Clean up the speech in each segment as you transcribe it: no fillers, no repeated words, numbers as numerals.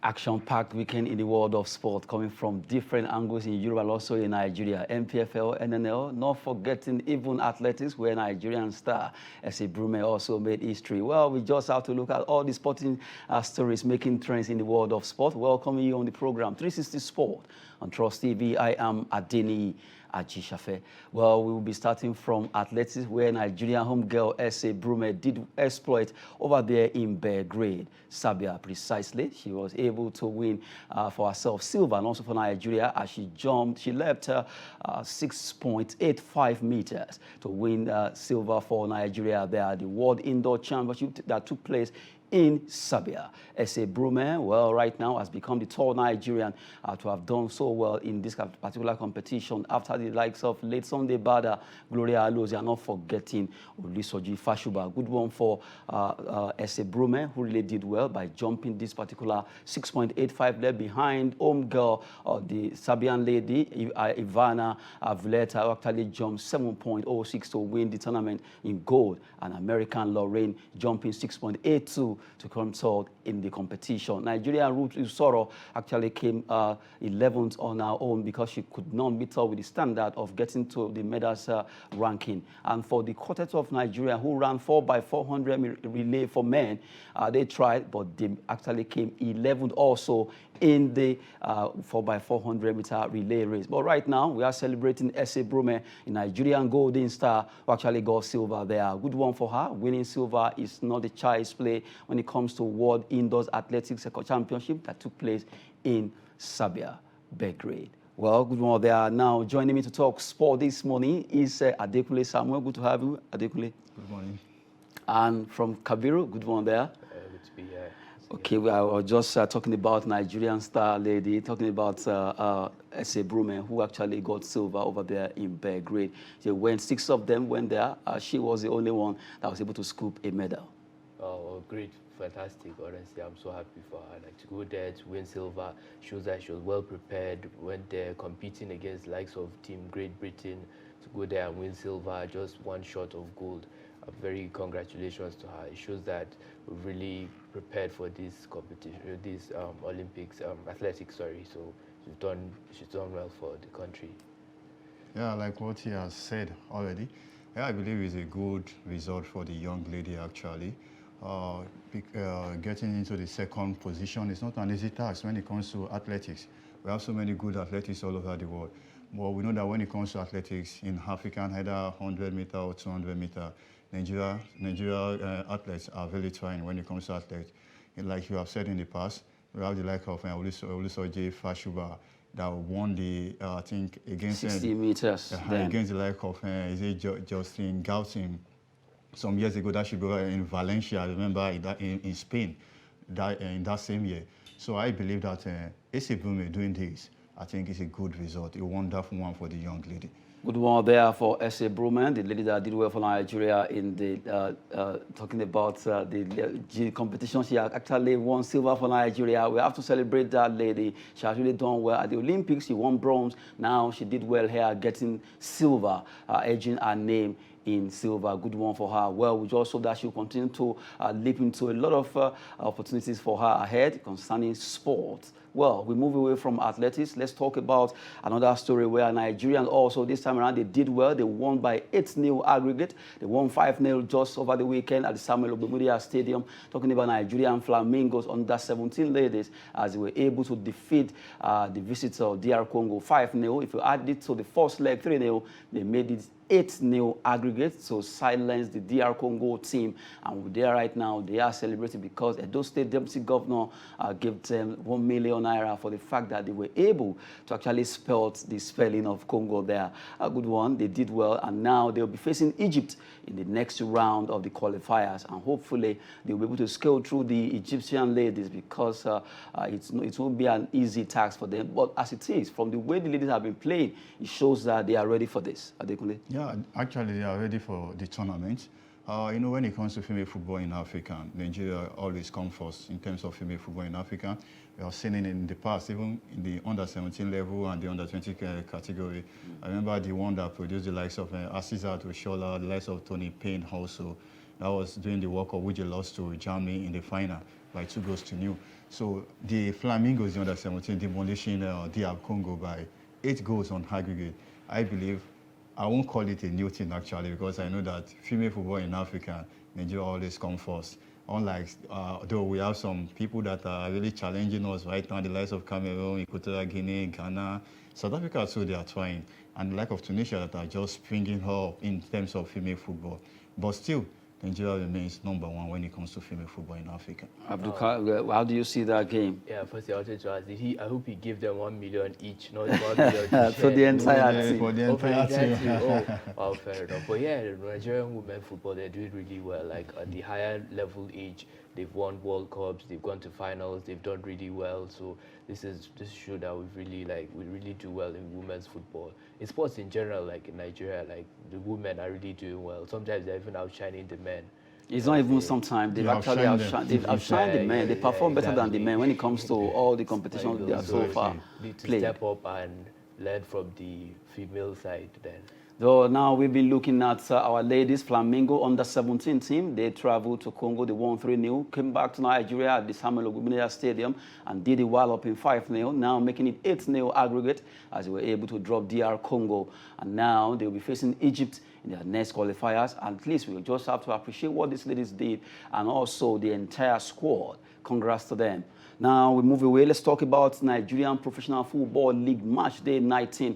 action-packed weekend in the world of sport, coming from different angles in Europe and also in Nigeria. MPFL, NNL, not forgetting even athletics, where Nigerian star S.A. Brume also made history. Well, we just have to look at all the sporting stories making trends in the world of sport. Welcoming you on the program, 360 Sport on Trust TV. I am Adeni Ajishafe. Well, we will be starting from athletics, where Nigerian home girl S.A. Brume did exploit over there in Belgrade, Serbia. Precisely, she was able to win for herself silver and also for Nigeria as she jumped. She leapt 6.85 meters to win silver for Nigeria there at the World Indoor Championship that took place in Serbia. S.A. Brume, well, right now has become the tall Nigerian to have done so well in this particular competition after the likes of late Sunday Bada, Gloria Alozie, and not forgetting Olusoji Fashuba. Good one for S.A. Brume, who really did well by jumping this particular 6.85 there behind home girl, the Serbian lady, Ivana Vleta, who actually jumped 7.06 to win the tournament in gold, and American Lorraine jumping 6.82 to consult in the competition. Nigerian Ruth Usoro actually came 11th on her own because she could not meet up with the standard of getting to the medals ranking. And for the quartet of Nigeria, who ran 4x400 relay for men, they tried, but they actually came 11th also in the 4x400 meter relay race. But right now, we are celebrating S.A. Brume, a Nigerian golden star, who actually got silver there. Good one for her. Winning silver is not a child's play when it comes to World Indoors Athletics Championship that took place in Serbia, Belgrade. Well, good morning. They are now joining me to talk sport this morning is Adekunle Samuel. Good to have you, Adekunle. Good morning. And from Kabiru, good morning there. Good to be here. Okay, we are just talking about Nigerian star lady, talking about S.A. Brume, who actually got silver over there in Belgrade. So when 6 of them went there, she was the only one that was able to scoop a medal. Oh, great. Fantastic. Honestly, I'm so happy for her. Like, to go there to win silver shows that she was well prepared, went there competing against the likes of Team Great Britain, to go there and win silver, just one shot of gold. Very congratulations to her. It shows that we're really prepared for this competition, this Olympics, athletics, sorry. So she's done well for the country. Yeah, like what he has said already, yeah, I believe it's a good result for the young lady actually. Getting into the second position is not an easy task when it comes to athletics. We have so many good athletes all over the world. But we know that when it comes to athletics in African, either 100 meter or 200 meter, Nigeria athletes are very trying when it comes to athletics. And like you have said in the past, we have the like of Olusoji Fashuba that won the, I think, against 60 meters. Against the like of Justin Gaultin some years ago. That should be in Valencia, I remember, in Spain, in that same year. So I believe that S.A. Brume doing this, I think it's a good result, a wonderful one for the young lady. Good one there for S.A. Brume, the lady that did well for Nigeria in the, talking about the competition. She actually won silver for Nigeria. We have to celebrate that lady. She has really done well. At the Olympics, she won bronze. Now she did well here, getting silver, edging her name in silver. Good one for her. Well, we just hope that she'll continue to leap into a lot of opportunities for her ahead concerning sports. Well, we move away from athletics. Let's talk about another story where Nigerians also this time around, they did well. They won by 8-0 aggregate. They won 5-0 just over the weekend at the Samuel Ogbemudia Stadium. Talking about Nigerian Flamingos under 17 ladies as they were able to defeat the visitor DR Congo 5-0. If you add it to the first leg 3-0, they made it 8-0 aggregate to silence the DR Congo team. And there right now, they are celebrating because Edo State Deputy Governor gave them 1 million naira for the fact that they were able to actually spell the spelling of Congo there. A good one. They did well, and now they'll be facing Egypt in the next round of the qualifiers. And hopefully, they'll be able to scale through the Egyptian ladies because it won't be an easy task for them. But as it is, from the way the ladies have been playing, it shows that they are ready for this. Adekunle? Yeah, actually, they are ready for the tournament. You know, when it comes to female football in Africa, Nigeria always comes first in terms of female football in Africa. We have seen it in the past, even in the under-17 level and the under-20 category. I remember the one that produced the likes of Asisat Oshola, the likes of Tony Payne also. That was during the World Cup, which they lost to Germany in the final by 2-0. So the Flamingos, the under-17, demolishing DR Congo by 8 goals on aggregate. I believe, I won't call it a new thing actually, because I know that female football in Africa, Nigeria always comes first. Unlike, though we have some people that are really challenging us right now, the likes of Cameroon, Equatorial Guinea, Ghana, South Africa, so they are trying. And the like of Tunisia that are just springing up in terms of female football. But still, Nigeria remains #1 when it comes to female football in Africa. Abdul, how do you see that game? Yeah, firstly, I wanted to ask, I hope he gave them 1 million each, not 1 million for the entire team. For the entire team. Oh, wow, fair enough. But yeah, the Nigerian women football, they're doing really well. Like at the higher level age, they've won World Cups, they've gone to finals, they've done really well. So this shows that we really do well in women's football. In sports in general, like in Nigeria, like the women are really doing well. Sometimes they're even outshining the men. It's not even sometimes. They've actually outshined the men. They perform better than the men when it comes to all the competitions they are so far need to played. step up and learn from the female side then. So now we've been looking at our ladies Flamingo under-17 team. They traveled to Congo. They won 3-0. Came back to Nigeria at the Samuel Ogumilaya Stadium and did it while up in 5-0. Now making it 8-0 aggregate as they were able to drop DR Congo. And now they'll be facing Egypt in their next qualifiers. At least we'll just have to appreciate what these ladies did and also the entire squad. Congrats to them. Now we move away. Let's talk about Nigerian Professional Football League Match Day 19,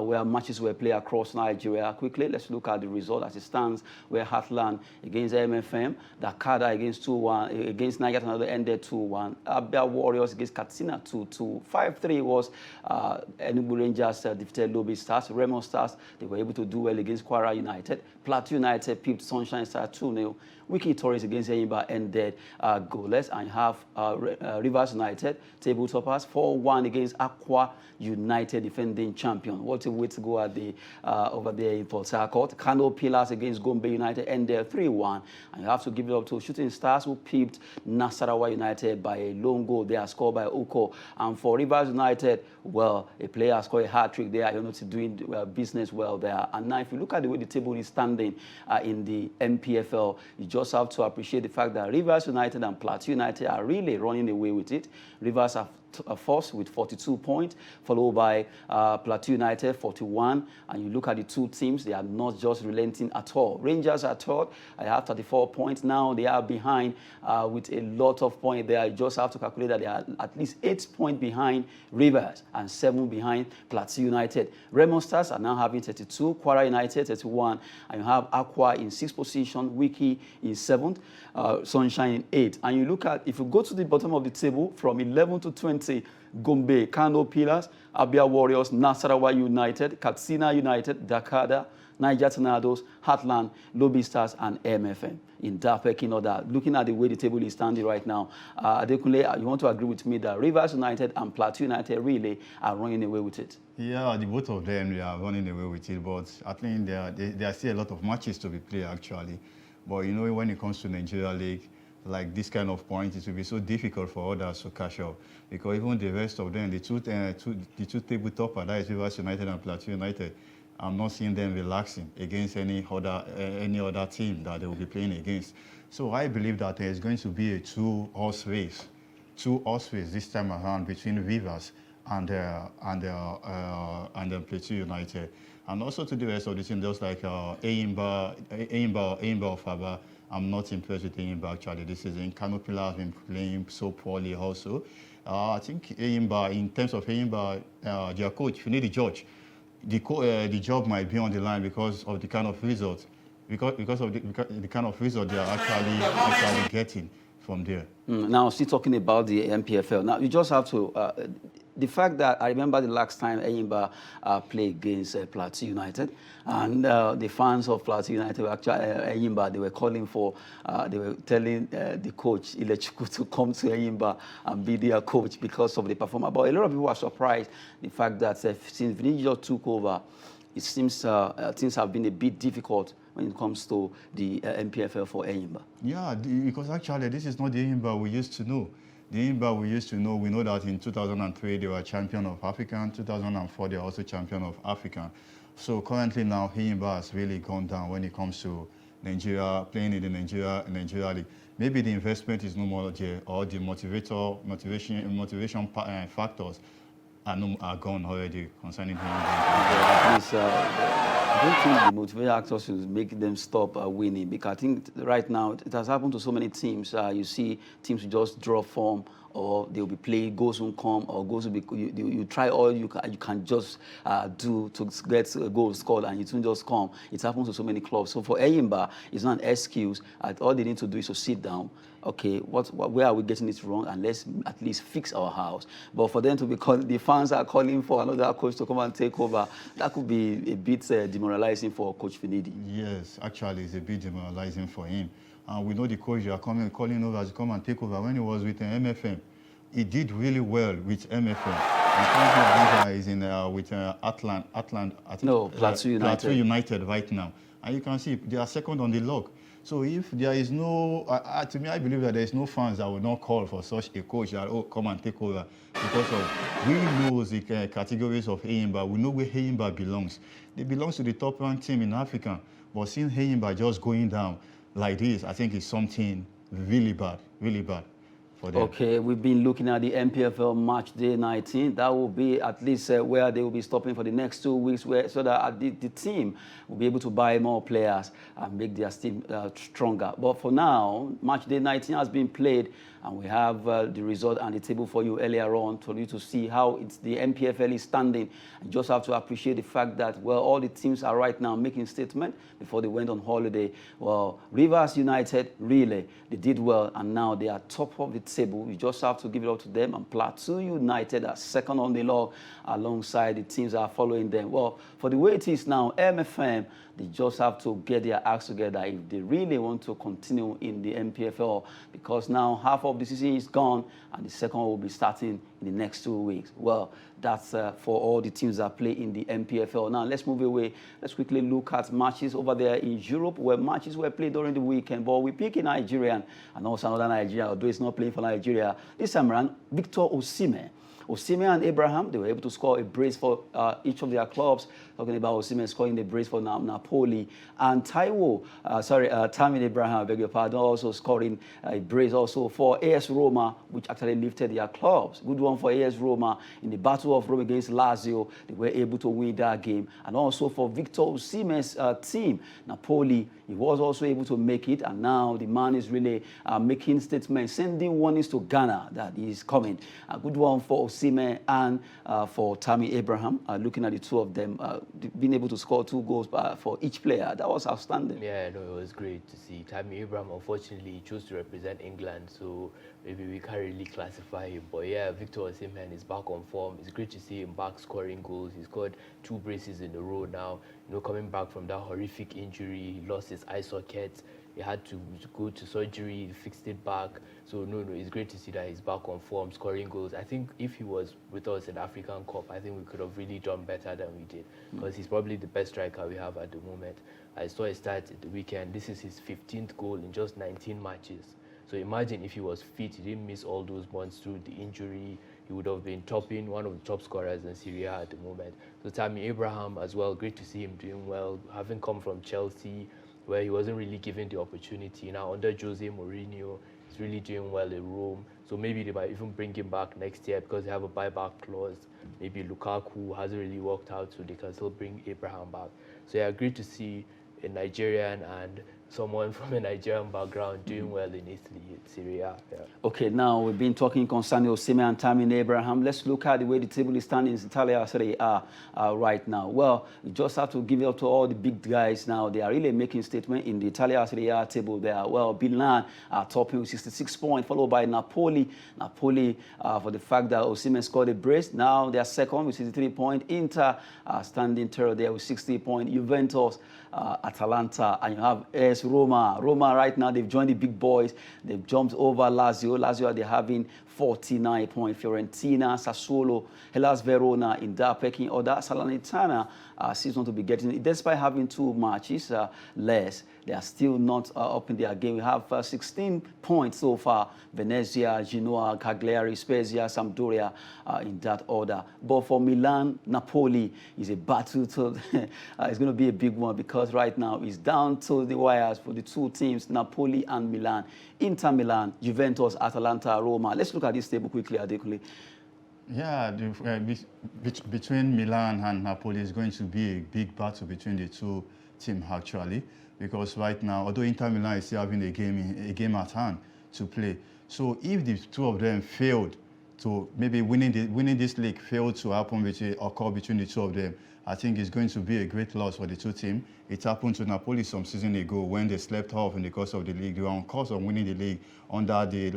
where matches were played across Nigeria. Quickly, let's look at the result as it stands, where Heartland against MFM, Dakada against 2-1, against Niger Tornadoes ended 2-1, Abia Warriors against Katsina 2-2, 5-3 was Enugu Rangers defeated Lobby Stars, Remo Stars, they were able to do well against Kwara United, Plateau United pipped Sunshine Stars 2-0, Wiki Torres against Eyimba ended goalless, and you have Rivers United, table toppers, 4-1 against Aqua United, defending champion. What a way to go at the over there in Port Harcourt. Kano Pillars against Gombe United ended 3-1, and you have to give it up to Shooting Stars, who pipped Nasarawa United by a lone goal. They are scored by Uko. And for Rivers United, well, a player scored a hat-trick there. You're not doing business well there. And now, if you look at the way the table is standing in the MPFL, you just have to appreciate the fact that Rivers United and Plateau United are really running away with it. Rivers are first with 42 points, followed by Plateau United 41. And you look at the two teams, they are not just relenting at all. Rangers are third, they have 34 points. Now they are behind with a lot of points there. You just have to calculate that they are at least 8 points behind Rivers and 7 behind Plateau United. Remo Stars are now having 32, Kwara United 31, and you have Aqua in 6th position, Wiki in 7th, Sunshine in 8th. And you look at, if you go to the bottom of the table from 11 to 20, Gombe, Kano Pillars, Abia Warriors, Nasarawa United, Katsina United, Dakada, Niger Tornadoes, Heartland, Lobby Stars, and MFM. In that pecking order, looking at the way the table is standing right now, Adekunle, you want to agree with me that Rivers United and Plateau United really are running away with it? Yeah, the both of them, they are running away with it, but I think there are still a lot of matches to be played actually. But you know, when it comes to Nigeria League, like this kind of point, it will be so difficult for others to catch up, because even the rest of them, the two table toppers, that is Rivers United and Plateau United, I'm not seeing them relaxing against any other team that they will be playing against. So I believe that there is going to be a two-horse race this time around between Rivers and Plateau United, and also to the rest of the team, just like Eyimba of Aba. I'm not impressed with Eyimba actually this season. Kano Pillars has been playing so poorly also. I think Eyimba, in terms of Eyimba, their coach, if you need the judge, the job might be on the line because of the kind of results, because of the kind of result they are actually getting from there. Now, still talking about the MPFL. Now, you just have to. The fact that I remember the last time Eyimba played against Plateau United, and the fans of Plateau United were actually Eyimba. They were calling for, they were telling the coach Ilechukwu to come to Eyimba and be their coach because of the performance. But a lot of people are surprised the fact that since Vinicius took over, it seems things have been a bit difficult when it comes to the MPFL for Eyimba. Yeah, because actually this is not the Eyimba we used to know. The Eyimba we used to know, we know that in 2003 they were champion of Africa, in 2004 they were also champion of Africa. So currently now Eyimba has really gone down when it comes to Nigeria, playing in the Nigeria League. Maybe the investment is no more there, or the motivation factors are gone already concerning him. At least, I don't think the motivating actors should make them stop winning, because I think right now it has happened to so many teams. You see teams just draw form, or they'll be playing, goals won't come, or goals will be, you try all you can just do to get a goal scored, and it won't just come. It happens to so many clubs. So for Eyimba, it's not an excuse. All they need to do is to sit down. Okay, where are we getting it wrong? And let's at least fix our house. But for them to be the fans are calling for another coach to come and take over, that could be a bit demoralizing for Coach Finidi. Yes, actually, it's a bit demoralizing for him. And we know the coach you are calling over to come and take over. When he was with MFM, he did really well with MFM. And he's in with Plateau United. Plateau United right now. And you can see they are second on the log. So if there is no, to me, I believe that there is no fans that will not call for such a coach that, oh, come and take over. Because we know the categories of Eyimba. We know where Eyimba belongs. They belong to the top-ranked team in Africa. But seeing Eyimba just going down like this, I think is something really bad for them. Okay, we've been looking at the MPFL match day 19. That will be at least where they will be stopping for the next 2 weeks, so that the team will be able to buy more players and make their team stronger. But for now, match day 19 has been played, and we have the result and the table for you earlier on for you to see how the MPFL is standing. You just have to appreciate the fact that, well, all the teams are right now making statement before they went on holiday. Well, Rivers United, really, they did well, and now they are top of the table. You just have to give it up to them. And Plateau United are second on the log alongside the teams that are following them. Well, for the way it is now, MFM, they just have to get their acts together if they really want to continue in the MPFL, because now half of the season is gone and the second will be starting in the next 2 weeks. Well, that's for all the teams that play in the MPFL. Now, let's move away. Let's quickly look at matches over there in Europe, where matches were played during the weekend. But we pick a Nigerian and also another Nigerian, although he's not playing for Nigeria. This time around, Victor Osimhen. Osimhen and Abraham, they were able to score a brace for each of their clubs. Talking about Osimhen scoring the brace for Napoli. And Tammy Abraham, I beg your pardon, also scoring a brace also for AS Roma, which actually lifted their clubs. Good one for AS Roma in the Battle of Rome against Lazio. They were able to win that game. And also for Victor Osimhen's team, Napoli, he was also able to make it. And now the man is really making statements, sending warnings to Ghana that he is coming. A good one for Osimhen and for Tammy Abraham. Looking at the two of them, being able to score 2 goals for each player, that was outstanding. Yeah, no, it was great to see. Tammy Abraham, unfortunately, chose to represent England, so maybe we can't really classify him. But yeah, Victor Osimhen is back on form. It's great to see him back scoring goals. He scored 2 braces in a row now. You know, coming back from that horrific injury, he lost his eye socket. He had to go to surgery, he fixed it back. So no, it's great to see that he's back on form, scoring goals. I think if he was with us in the African Cup, I think we could have really done better than we did, because he's probably the best striker we have at the moment. I saw his stats at the weekend. This is his 15th goal in just 19 matches. So imagine if he was fit, he didn't miss all those months through the injury, he would have been one of the top scorers in Serie A at the moment. So Tammy Abraham as well, great to see him doing well, having come from Chelsea, where he wasn't really given the opportunity. Now under Jose Mourinho, he's really doing well in Rome. So maybe they might even bring him back next year because they have a buyback clause. Maybe Lukaku hasn't really worked out, so they can still bring Abraham back. So yeah, great to see a Nigerian and someone from a Nigerian background doing well in Italy, in Serie A. Yeah. Okay, now we've been talking concerning Osimhen and Tammy Abraham. Let's look at the way the table is standing in Italia Serie A right now. Well, we just have to give it up to all the big guys now. They are really making statement in the Italia Serie A table there. Well, Milan are topping with 66 points, followed by Napoli. Napoli, for the fact that Osimhen scored a brace, now they are second with 63 points. Inter standing third there with 60 points. Juventus, Atalanta, and you have AS Roma. Roma right now, they've joined the big boys. They've jumped over Lazio. Lazio, they're having 49 points. Fiorentina, Sassuolo, Hellas Verona in that pecking order. Salernitana seems not to be getting it. Despite having 2 matches less, they are still not up in their game. We have 16 points so far. Venezia, Genoa, Cagliari, Spezia, Sampdoria in that order. But for Milan, Napoli is a battle. It's going to be a big one, because right now it's down to the wire players for the two teams, Napoli and Milan. Inter Milan, Juventus, Atalanta, Roma. Let's look at this table quickly, Adekunle. Yeah, between Milan and Napoli is going to be a big battle between the two teams actually, because right now, although Inter Milan is still having a game at hand to play, so if the two of them failed to maybe winning this league failed to happen occur between the two of them, I think it's going to be a great loss for the two teams. It happened to Napoli some season ago when they slept off in the course of the league. They were on course of winning the league under the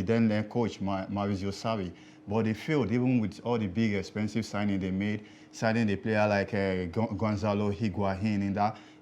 then coach Maurizio Sarri. But they failed even with all the big expensive signing they made, signing a player like Gonzalo Higuain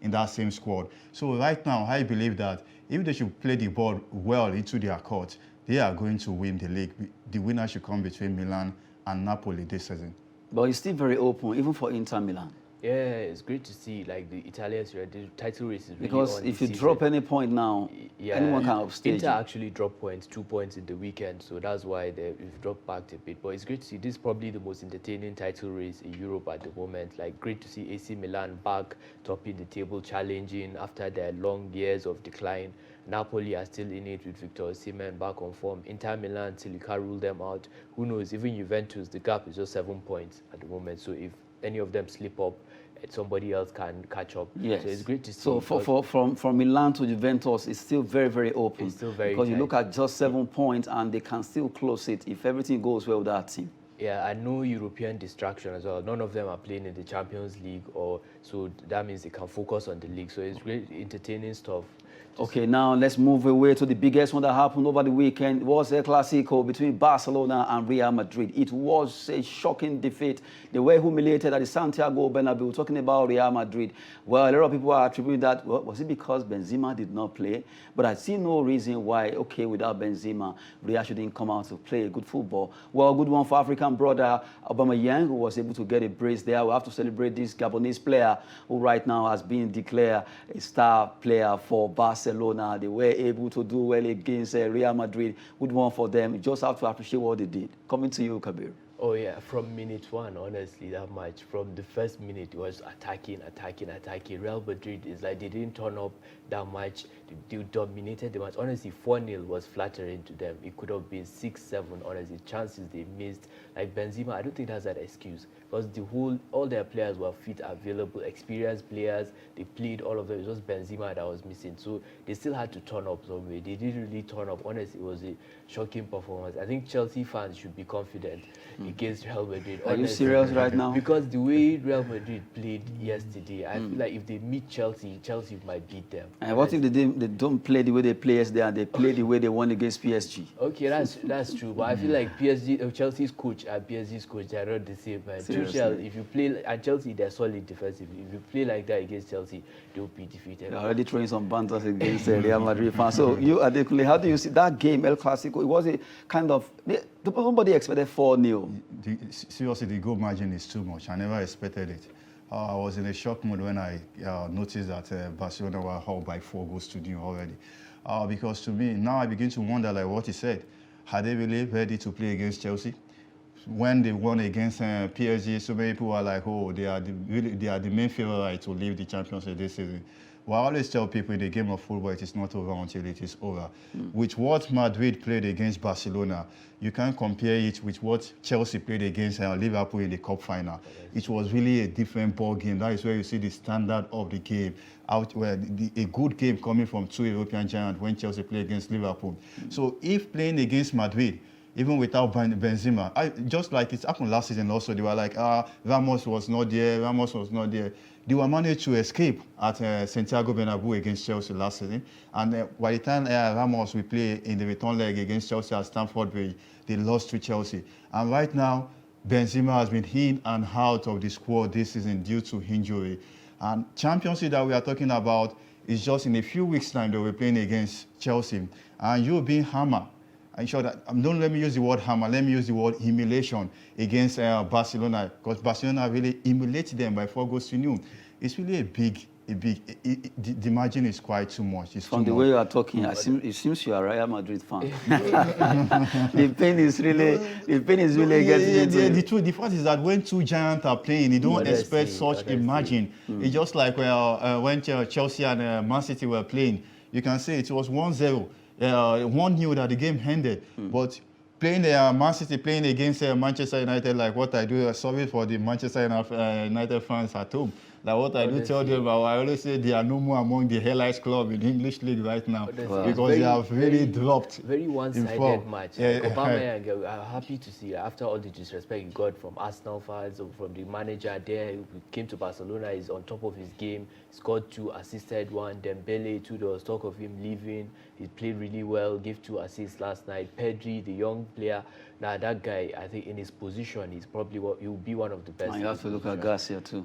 in that same squad. So right now, I believe that if they should play the ball well into their court, they are going to win the league. The winner should come between Milan and Napoli this season. But it's still very open, even for Inter Milan. Yeah, it's great to see like the Italians, the title race is really because on if you season. drop any point now, anyone can upstage. Inter actually dropped points, 2 points in the weekend, so that's why they've dropped back a bit. But it's great to see. This is probably the most entertaining title race in Europe at the moment. Like great to see AC Milan back topping the table, challenging after their long years of decline. Napoli are still in it with Victor Osimhen back on form. Inter Milan, till you can't rule them out. Who knows? Even Juventus, the gap is just 7 points at the moment. So if any of them slip up, somebody else can catch up. Yes. So it's great to see. So from Milan to Juventus, it's still very, very open. It's still very because tight. You look at just 7 points and they can still close it if everything goes well with that team. Yeah, and no European distraction as well. None of them are playing in the Champions League, so that means they can focus on the league. So it's great, entertaining stuff. Okay, now let's move away to the biggest one that happened over the weekend. It was El Clasico between Barcelona and Real Madrid. It was a shocking defeat. They were humiliated at the Santiago Bernabeu. Talking about Real Madrid, well, a lot of people are attributing that, well, was it because Benzema did not play? But I see no reason why, okay, without Benzema, Real shouldn't come out to play good football. Well, good one for African brother Aubameyang, who was able to get a brace there. We have to celebrate this Gabonese player who right now has been declared a star player for Barcelona. They were able to do well against Real Madrid. Good one for them. You just have to appreciate what they did. Coming to you, Kabir. Oh yeah, from minute one, honestly, that match, from the first minute, it was attacking. Real Madrid is like, they didn't turn up that much. They dominated the match. Honestly, 4-0 was flattering to them. It could have been 6-7, honestly. Chances they missed. Like Benzema, I don't think that's an excuse. Because all their players were fit, available, experienced players. They played all of them. It was just Benzema that was missing. So they still had to turn up some way. They didn't really turn up. Honestly, it was a shocking performance. I think Chelsea fans should be confident against Real Madrid. Are you serious right now? Because the way Real Madrid played yesterday, I feel like if they meet Chelsea, Chelsea might beat them. And what if they don't play the way they play yesterday and they play the way they won against PSG? Okay, that's true. But I feel like Chelsea's coach and PSG's coach, they're not the same, man. Tuchel, if you play at Chelsea, they're solid defensively. If you play like that against Chelsea, they'll be defeated. They're already throwing some banters against Real Madrid fans. So you, Adekunle, how do you see that game, El Clasico? It was a kind of, nobody expected 4-0. Seriously, the goal margin is too much. I never expected it. I was in a shock mode when I noticed that Barcelona were up by 4 goals to 0 already. Because to me, now I begin to wonder, like what he said, are they really ready to play against Chelsea? When they won against PSG, so many people are like, oh, they are the main favorite to leave the Champions League this season. Well, I always tell people in the game of football, it is not over until it is over. With what Madrid played against Barcelona, you can't compare it with what Chelsea played against Liverpool in the cup final. It was really a different ball game. That is where you see the standard of the game. A good game coming from 2 European giants when Chelsea played against Liverpool. So if playing against Madrid, even without Benzema, just like it happened last season also, they were like, Ramos was not there. They were managed to escape at Santiago Bernabeu against Chelsea last season. And by the time Ramos will play in the return leg against Chelsea at Stamford Bridge, they lost to Chelsea. And right now, Benzema has been in and out of the squad this season due to injury. And Champions League that we are talking about is just in a few weeks' time that we're playing against Chelsea. And you're being hammered. I'm sure that, don't let me use the word hammer, let me use the word humiliation against Barcelona, because Barcelona really humiliated them by 4 goals to 0. It's really a the margin is quite too much. It's From too the much. way you are talking, it seems you are a Real Madrid fan. The pain is really getting into it. The fact is that when two giants are playing, you don't expect such a margin. It's just like when Chelsea and Man City were playing. You can say it was 1-0, 1-0 that the game ended. But playing Man City playing against Manchester United, like what I do, sorry for the Manchester United fans at home. Like what I do tell them, I always say they are no more among the Hellas club in the English league right now because they have really dropped. Very one-sided match. Aubameyang, I'm happy to see after all the disrespect he got from Arsenal fans, from the manager there, he came to Barcelona, he's on top of his game, scored 2, assisted 1. Dembele, 2, there was talk of him leaving. He played really well, gave 2 assists last night. Pedri, the young player, now that guy, I think in his position, he's probably he will be one of the best. And you have to look at Garcia too.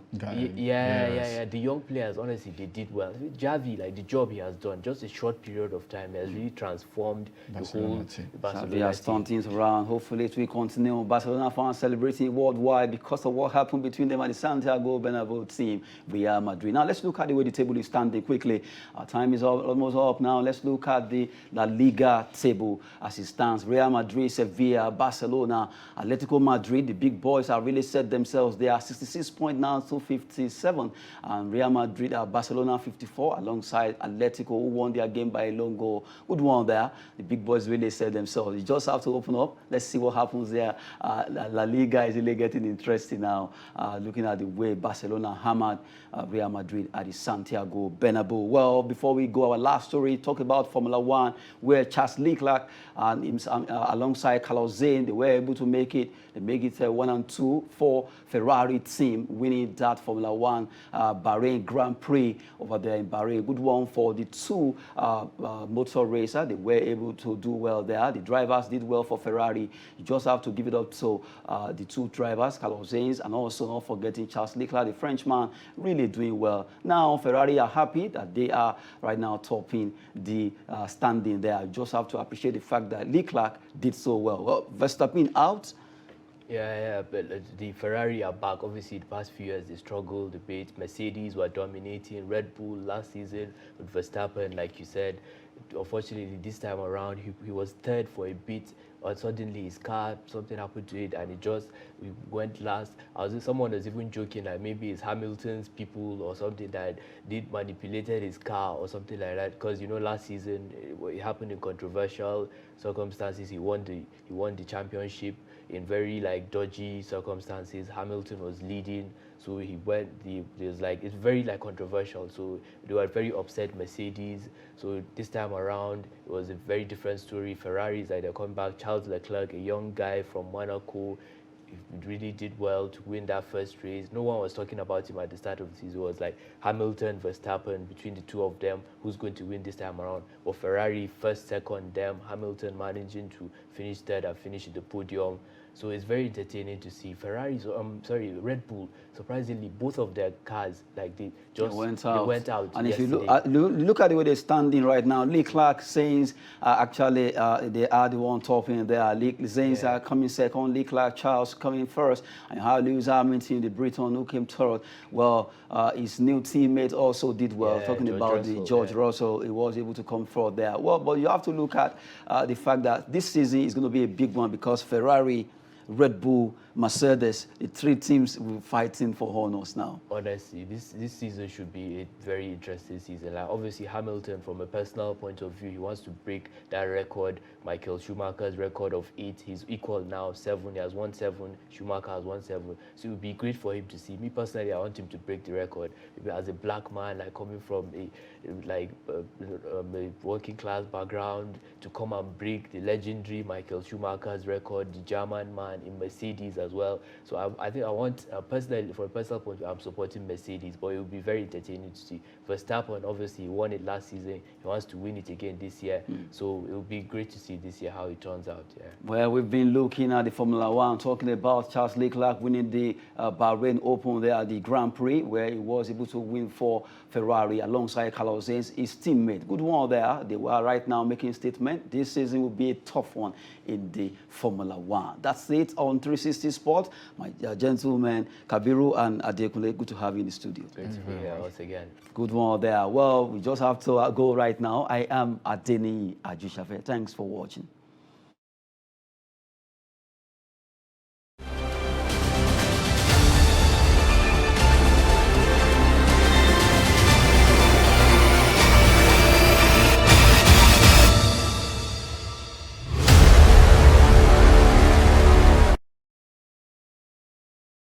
Yeah. The young players, honestly, they did well. Javi, like the job he has done, just a short period of time, has really transformed the whole Barcelona team. They are turned things around. Hopefully it will continue. Barcelona fans celebrating worldwide because of what happened between them and the Santiago Bernabeu team, Real Madrid. Now let's look at the way the table is standing quickly. Our time is almost up now. Let's look at the La Liga table as it stands. Real Madrid, Sevilla, Barcelona, Atletico Madrid, the big boys have really set themselves. They are 66 points now to 57. And Real Madrid are Barcelona 54 alongside Atletico, who won their game by a long goal. Good one there. The big boys really set themselves. You just have to open up. Let's see what happens there. La Liga is really getting interesting now, looking at the way Barcelona hammered Real Madrid at the Santiago Bernabeu. Well, before we go, our last story, talk about Formula One, where Charles Leclerc and alongside Carlos Sainz, they were able to make it. They make it 1 and 2 for Ferrari team, winning that Formula One Bahrain Grand Prix over there in Bahrain. Good one for the 2 motor racers. They were able to do well there. The drivers did well for Ferrari. You just have to give it up to the 2 drivers, Carlos Sainz, and also not forgetting Charles Leclerc, the Frenchman, really doing well. Now, Ferrari are happy that they are right now topping the standing there. You just have to appreciate the fact that Leclerc did so well. Well, Verstappen out. Yeah, but the Ferrari are back. Obviously, the past few years, they struggled a bit. Mercedes were dominating. Red Bull last season with Verstappen, like you said. Unfortunately, this time around, he was third for a bit. Or suddenly his car, something happened to it, and we went last. Someone was even joking that maybe it's Hamilton's people or something that manipulated his car or something like that. Because last season it happened in controversial circumstances. He won the championship in very dodgy circumstances. Hamilton was leading, so it's very controversial. So they were very upset, Mercedes. So this time around it was a very different story. Ferraris they're coming back. Charles Leclerc, a young guy from Monaco, he really did well to win that first race. No one was talking about him at the start of the season. It was like Hamilton, Verstappen, between the 2 of them, who's going to win this time around. But Ferrari first, second, them. Hamilton managing to finish third and finish at the podium. So it's very entertaining to see. Red Bull, surprisingly, both of their cars, they went out. And yesterday. if you look at the way they're standing right now, Leclerc, Sainz, actually, they are the one topping there. Sainz are coming second, Leclerc, Charles coming first, and how Lewis Hamilton, the Briton, who came third. Well, his new teammate also did well. Talking George about Russell, George Russell, he was able to come forward there. Well, but you have to look at the fact that this season is going to be a big one because Ferrari, Red Bull, Mercedes, the 3 teams will fighting for honors now. Honestly, this season should be a very interesting season. Obviously, Hamilton, from a personal point of view, he wants to break that record, Michael Schumacher's record of 8. He's equal now, 7. He has won 7. Schumacher has won 7. So it would be great for him to see. Me personally, I want him to break the record. As a black man, coming from a working class background, to come and break the legendary Michael Schumacher's record, the German man in Mercedes as well. So I think I want, personally, from a personal point of view, I'm supporting Mercedes, but it will be very entertaining to see. Verstappen, obviously, he won it last season. He wants to win it again this year. So it will be great to see this year how it turns out. Yeah. Well, we've been looking at the Formula One, talking about Charles Leclerc winning the Bahrain Open there at the Grand Prix, where he was able to win for Ferrari alongside Carlos Sainz, his teammate. Good one there. They were right now making a statement. This season will be a tough one in the Formula One. That's it. it on 360 Sport. My gentlemen, Kabiru and Adekunle, good to have you in the studio. Great to be here once again. Good one there. Well, we just have to go right now. I am Adeni Ajushafe. Thanks for watching.